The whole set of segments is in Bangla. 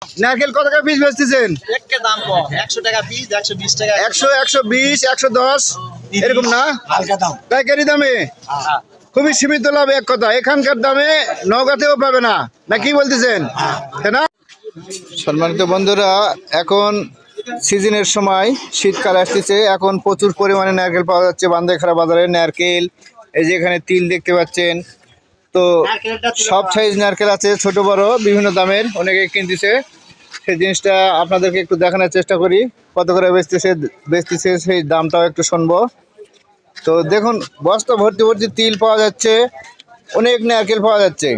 নারকেল কত টাকা পিস বেচতেছেন? একে দাম কম, 100 টাকা পিস, 120 টাকা। 100, 120, 110 এরকম না? হালকা দাম। পাইকারি দামে খুবই সীমিত লাভ। এক কথা, এখানকার দামে নওগাঁতেও পাবে না, না কি বলতেছেন? তাই না? সম্মানিত বন্ধুরা, এখন সিজনের সময়, শীতকাল আসতেছে। এখন প্রচুর পরিমাণে নারকেল পাওয়া যাচ্ছে বান্দাইখারা বাজারে। নারকেল, এই যে এখানে তিল দেখতে পাচ্ছেন। তো সব সাইজ নারকেল আছে, ছোট বড় বিভিন্ন দামের, অনেকে কিনতেছে। সেই জিনিসটা আপনাদেরকে একটু দেখানোর চেষ্টা করি। কত করে বেচতেছে সেই দামটাও একটু শুনবো। তো দেখুন, বস্তা ভর্তি ভর্তি তিল পাওয়া যাচ্ছে, অনেক নারকেল পাওয়া যাচ্ছে।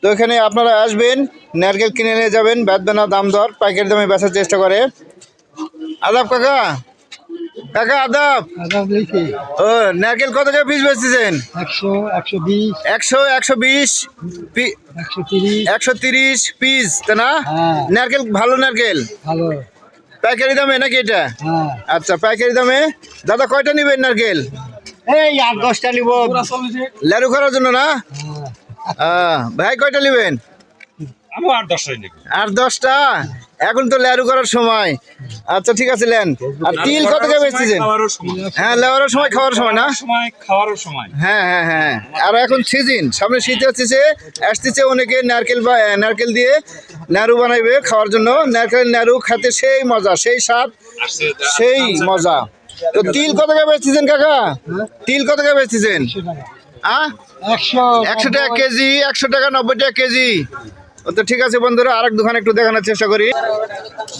তো এখানে আপনারা আসবেন, নারকেল কিনে নিয়ে যাবেন, বেচবে না, দাম দর পাইকারি দামে বেচার চেষ্টা করে। আদাব কাকা, কাকা আদাব। ও, নারকেল কত টাকা পিস বেচতেছেন? 100, 120, 100, 120, 130 পিস, তাই না? নারকেল ভালো নারকেল ভালো। পাইকারি দামে নাকি এটা? হ্যাঁ, আচ্ছা, পাইকারি দামে। দাদা কয়টা নিবেন নারকেল? এই 8-10টা নিব। লাড়ু করার জন্য না? ভাই কয়টা নিবেন? আমি 8-10টাই নিব। 8-10টা? এখন তো লাড়ু করার সময়। আচ্ছা ঠিক আছে, নেন। আর তিল কত টাকা বেচতেছেন? হ্যাঁ, লেবারের সময়, খাওয়ার সময় না? খাওয়ার সময়। হ্যাঁ হ্যাঁ হ্যাঁ। আর এখন সিজন, সামনে শীত আসতেছে, অনেকে নারকেল দিয়ে নাড়ু বানাইবে খাওয়ার জন্য। নারকেলের নাড়ু খেতে সেই মজা, সেই স্বাদ, সেই মজা। তো তিল কত টাকা বেচতেছেন কাকা? তিল কত টাকা বেচতেছেন? 100 টাকা কেজি, 100 টাকা, 90 টাকা কেজি। তো ঠিক আছে বন্ধুরা, আরেক দোকানে একটু দেখানোর চেষ্টা করি।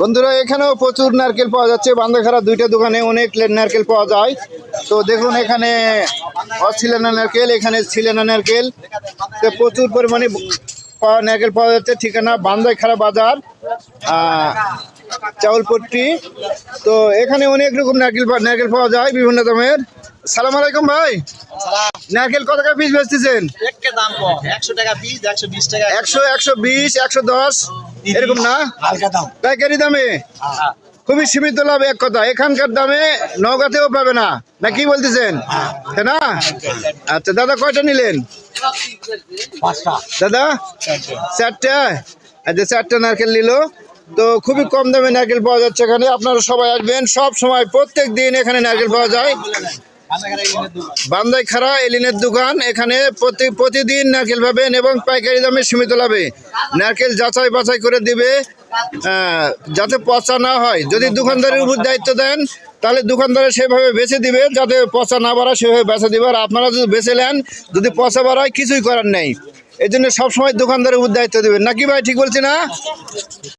বন্ধুরা, এখানেও প্রচুর নারকেল পাওয়া যাচ্ছে। বান্দাখারা দুইটা দোকানে অনেক নারকেল পাওয়া যায়। তো দেখুন, এখানে অছিলেনা নারকেল, এখানে ছিলেনা নারকেল। তো প্রচুর পরিমাণে নারকেল পাওয়া যাচ্ছে। ঠিকানা বান্দাইখারা বাজার, চাউলপট্টি। তো এখানে অনেক রকম নারকেল পাওয়া যায় বিভিন্ন দামের। সালাম আলাইকুম ভাই, নারকেল কত টাকা পিস বেচতেছেন? একে দাম কম, 100 টাকা পিস, 120 টাকা। 100, 120, 110 এরকম না? হালকা দাম। পাইকারি দামে খুবই সীমিত লাভ। এক কথা, এখানকার দামে নওগাঁতেও পাবে না, না কি বলতেছেন? তাই না? আচ্ছা দাদা, কয়টা নিলেন? 5টা। দাদা 4টা? আচ্ছা, 4টা নারকেল নিল। তো খুবই কম দামে নারকেল পাওয়া যাচ্ছে এখানে। আপনারা সবাই আসবেন, সব সময়, প্রত্যেক দিন এখানে নারকেল পাওয়া যায়। বান্দাইখারা এলিনের দোকান। এখানে প্রতিদিন নারকেল পাবেন এবং পাইকারি দামে সীমিত লাভে। নারকেল যাচাই বাছাই করে দিবে, যাতে পচা না হয়। যদি দোকানদারের উপর দায়িত্ব দেন, তাহলে দোকানদারে সেভাবে বেছে দিবে, যাতে পচা না বাড়ায় সেভাবে বেছে দিবে। আর আপনারা যদি বেছে নেন, যদি পচা বাড়ায়, কিছুই করার নেই। এই জন্য সবসময় দোকানদারের উপর দায়িত্ব দেবেন, নাকি ভাই? ঠিক বলছি না?